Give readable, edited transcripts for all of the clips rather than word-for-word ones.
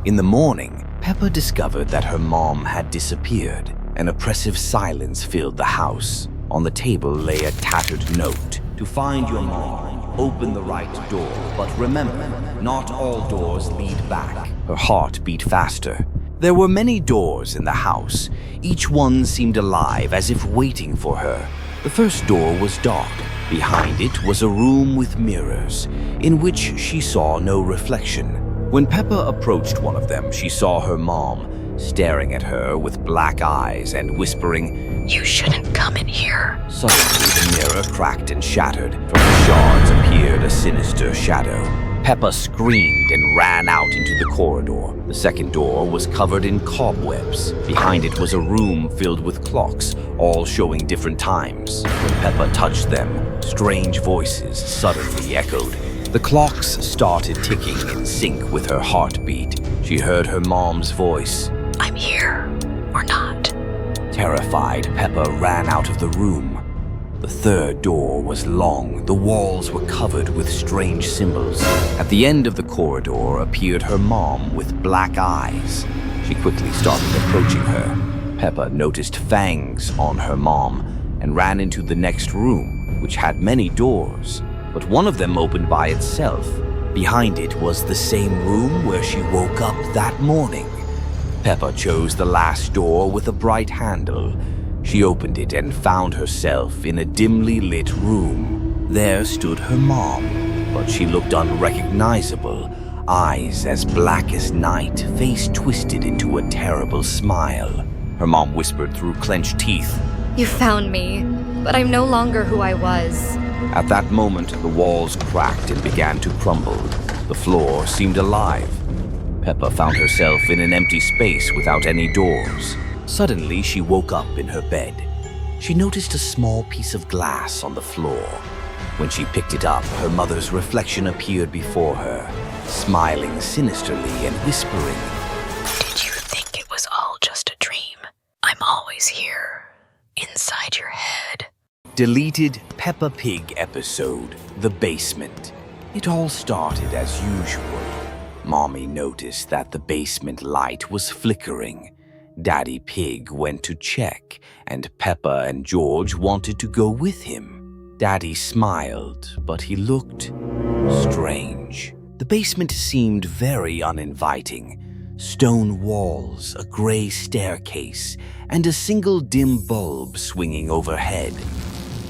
In the morning, Peppa discovered that her mom had disappeared. An oppressive silence filled the house. On the table lay a tattered note. To find your mom, open the right door, but remember, not all doors lead back. Her heart beat faster. There were many doors in the house. Each one seemed alive, as if waiting for her. The first door was dark. Behind it was a room with mirrors, in which she saw no reflection. When Peppa approached one of them, she saw her mom, staring at her with black eyes and whispering, "You shouldn't come in here." Suddenly, the mirror cracked and shattered. From the shards appeared a sinister shadow. Peppa screamed and ran out into the corridor. The second door was covered in cobwebs. Behind it was a room filled with clocks, all showing different times. When Peppa touched them, strange voices suddenly echoed. The clocks started ticking in sync with her heartbeat. She heard her mom's voice. "I'm here, or not." Terrified, Peppa ran out of the room. The third door was long. The walls were covered with strange symbols. At the end of the corridor appeared her mom with black eyes. She quickly started approaching her. Peppa noticed fangs on her mom and ran into the next room, which had many doors, but one of them opened by itself. Behind it was the same room where she woke up that morning. Peppa chose the last door with a bright handle. She opened it and found herself in a dimly lit room. There stood her mom, but she looked unrecognizable. Eyes as black as night, face twisted into a terrible smile. Her mom whispered through clenched teeth, "You found me, but I'm no longer who I was." At that moment, the walls cracked and began to crumble. The floor seemed alive. Peppa found herself in an empty space without any doors. Suddenly, she woke up in her bed. She noticed a small piece of glass on the floor. When she picked it up, her mother's reflection appeared before her, smiling sinisterly and whispering, "Did you think it was all just a dream? I'm always here, inside your head." Deleted Peppa Pig episode, The Basement. It all started as usual. Mommy noticed that the basement light was flickering. Daddy Pig went to check, and Peppa and George wanted to go with him. Daddy smiled, but he looked strange. The basement seemed very uninviting. Stone walls, a gray staircase, and a single dim bulb swinging overhead.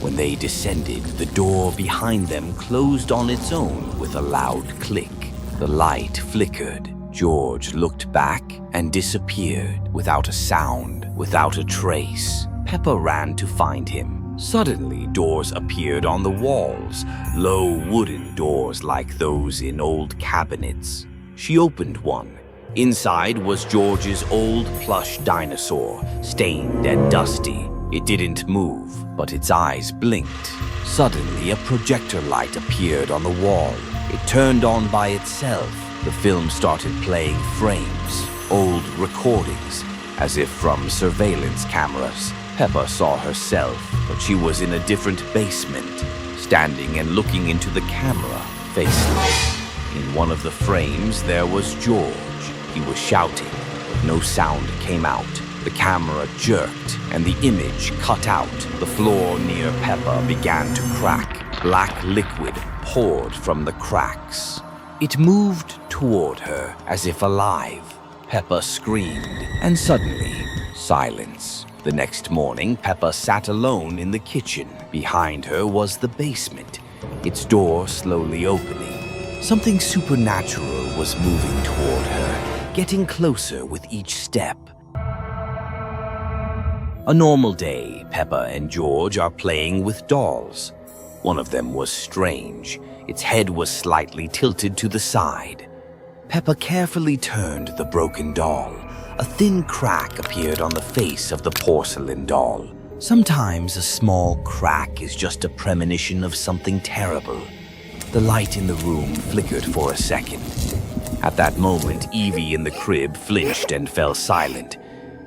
When they descended, the door behind them closed on its own with a loud click. The light flickered. George looked back and disappeared without a sound, without a trace. Peppa ran to find him. Suddenly, doors appeared on the walls, low wooden doors like those in old cabinets. She opened one. Inside was George's old plush dinosaur, stained and dusty. It didn't move, but its eyes blinked. Suddenly, a projector light appeared on the wall. It turned on by itself. The film started playing frames, old recordings, as if from surveillance cameras. Peppa saw herself, but she was in a different basement, standing and looking into the camera, faceless. In one of the frames, there was George. He was shouting, but no sound came out. The camera jerked, and the image cut out. The floor near Peppa began to crack. Black liquid poured from the cracks. It moved toward her, as if alive. Peppa screamed, and suddenly, silence. The next morning, Peppa sat alone in the kitchen. Behind her was the basement, its door slowly opening. Something supernatural was moving toward her, getting closer with each step. A normal day, Peppa and George are playing with dolls. One of them was strange. Its head was slightly tilted to the side. Peppa carefully turned the broken doll. A thin crack appeared on the face of the porcelain doll. Sometimes a small crack is just a premonition of something terrible. The light in the room flickered for a second. At that moment, Evie in the crib flinched and fell silent.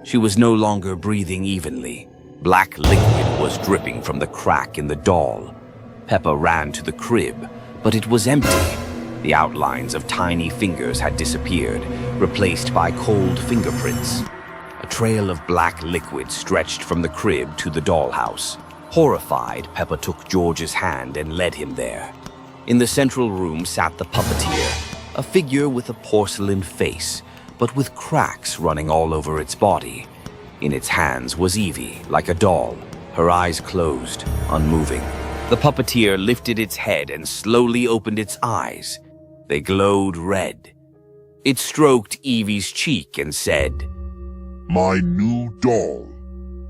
She was no longer breathing evenly. Black liquid was dripping from the crack in the doll. Peppa ran to the crib, but it was empty. The outlines of tiny fingers had disappeared, replaced by cold fingerprints. A trail of black liquid stretched from the crib to the dollhouse. Horrified, Peppa took George's hand and led him there. In the central room sat the puppeteer, a figure with a porcelain face, but with cracks running all over its body. In its hands was Evie, like a doll, her eyes closed, unmoving. The puppeteer lifted its head and slowly opened its eyes. They glowed red. It stroked Evie's cheek and said, "My new doll."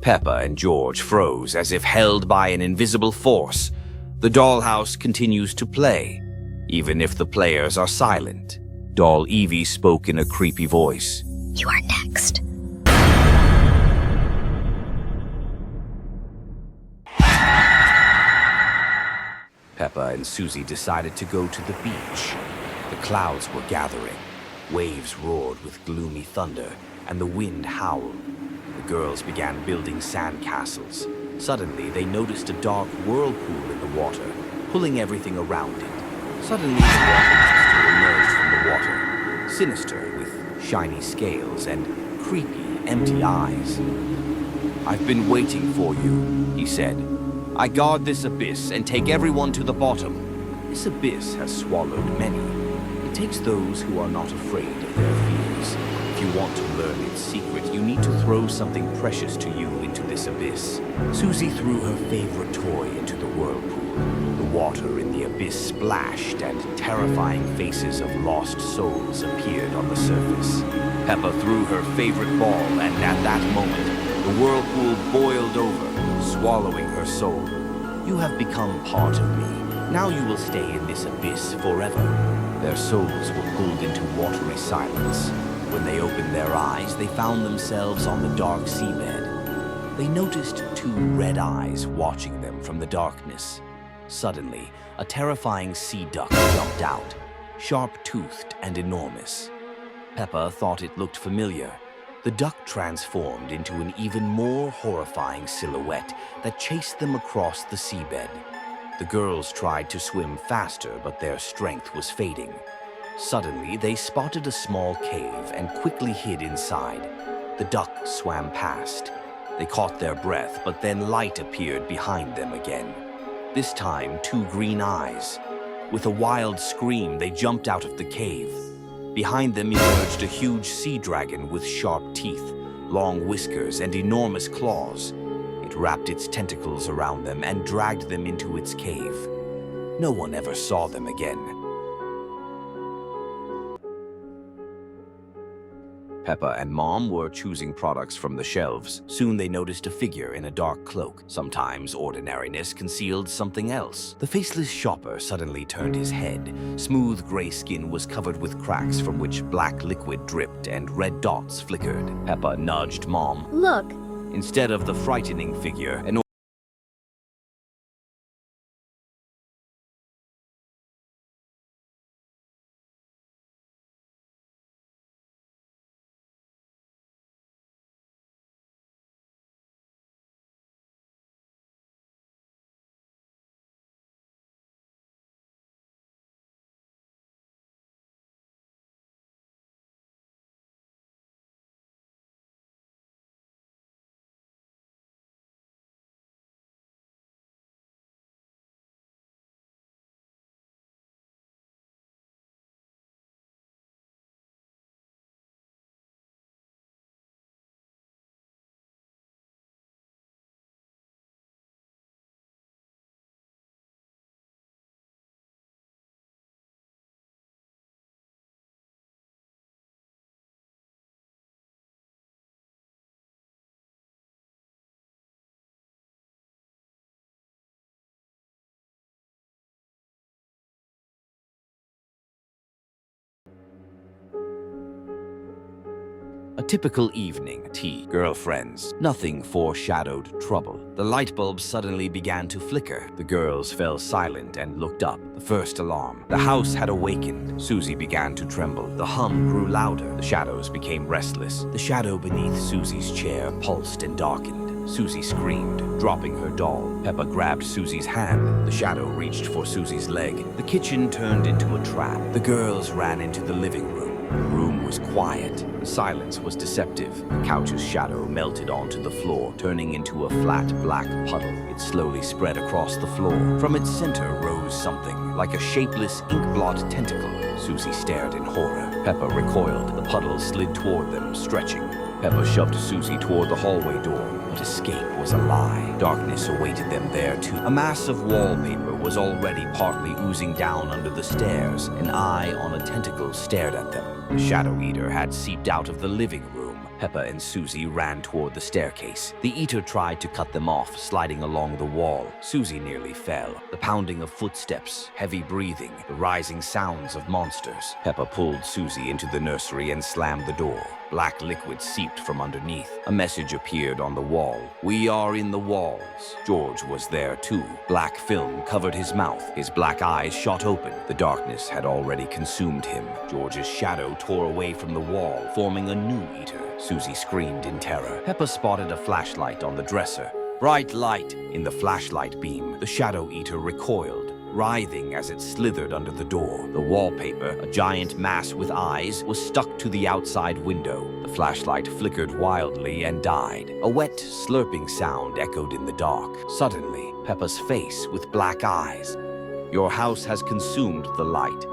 Peppa and George froze as if held by an invisible force. The dollhouse continues to play, even if the players are silent. Doll Evie spoke in a creepy voice. You are next. Peppa and Susie decided to go to the beach. The clouds were gathering. Waves roared with gloomy thunder, and the wind howled. The girls began building sand castles. Suddenly, they noticed a dark whirlpool in the water, pulling everything around it. Suddenly, the water monster emerged from the water, sinister with shiny scales and creepy, empty eyes. "I've been waiting for you," he said. "I guard this abyss and take everyone to the bottom. This abyss has swallowed many. It takes those who are not afraid of their fears. If you want to learn its secret, you need to throw something precious to you into this abyss." Susie threw her favorite toy into the whirlpool. The water in the abyss splashed, and terrifying faces of lost souls appeared on the surface. Peppa threw her favorite ball, and at that moment, the whirlpool boiled over, swallowing her soul. "You have become part of me. Now you will stay in this abyss forever." Their souls were pulled into watery silence. When they opened their eyes, they found themselves on the dark seabed. They noticed two red eyes watching them from the darkness. Suddenly, a terrifying sea duck jumped out, sharp-toothed and enormous. Peppa thought it looked familiar. The duck transformed into an even more horrifying silhouette that chased them across the seabed. The girls tried to swim faster, but their strength was fading. Suddenly, they spotted a small cave and quickly hid inside. The duck swam past. They caught their breath, but then light appeared behind them again. This time, two green eyes. With a wild scream, they jumped out of the cave. Behind them emerged a huge sea dragon with sharp teeth, long whiskers, and enormous claws. It wrapped its tentacles around them and dragged them into its cave. No one ever saw them again. Peppa and Mom were choosing products from the shelves. Soon they noticed a figure in a dark cloak. Sometimes ordinariness concealed something else. The faceless shopper suddenly turned his head. Smooth gray skin was covered with cracks from which black liquid dripped and red dots flickered. Peppa nudged Mom. Look, Instead of the frightening figure, an A typical evening, tea, girlfriends. Nothing foreshadowed trouble. The light bulbs suddenly began to flicker. The girls fell silent and looked up. The first alarm. The house had awakened. Susie began to tremble. The hum grew louder. The shadows became restless. The shadow beneath Susie's chair pulsed and darkened. Susie screamed, dropping her doll. Peppa grabbed Susie's hand. The shadow reached for Susie's leg. The kitchen turned into a trap. The girls ran into the living room. The room was quiet. The silence was deceptive. The couch's shadow melted onto the floor, turning into a flat black puddle. It slowly spread across the floor. From its center rose something, like a shapeless ink-blot tentacle. Susie stared in horror. Peppa recoiled. The puddle slid toward them, stretching. Peppa shoved Susie toward the hallway door, but escape was a lie. Darkness awaited them there, too. A mass of wallpaper was already partly oozing down under the stairs. An eye on a tentacle stared at them. The Shadow Eater had seeped out of the living room. Peppa and Susie ran toward the staircase. The eater tried to cut them off, sliding along the wall. Susie nearly fell. The pounding of footsteps, heavy breathing, the rising sounds of monsters. Peppa pulled Susie into the nursery and slammed the door. Black liquid seeped from underneath. A message appeared on the wall. "We are in the walls." George was there too. Black film covered his mouth. His black eyes shot open. The darkness had already consumed him. George's shadow tore away from the wall, forming a new eater. Susie screamed in terror. Peppa spotted a flashlight on the dresser. Bright light! In the flashlight beam, the Shadow Eater recoiled, writhing as it slithered under the door. The wallpaper, a giant mass with eyes, was stuck to the outside window. The flashlight flickered wildly and died. A wet, slurping sound echoed in the dark. Suddenly, Peppa's face with black eyes. "Your house has consumed the light.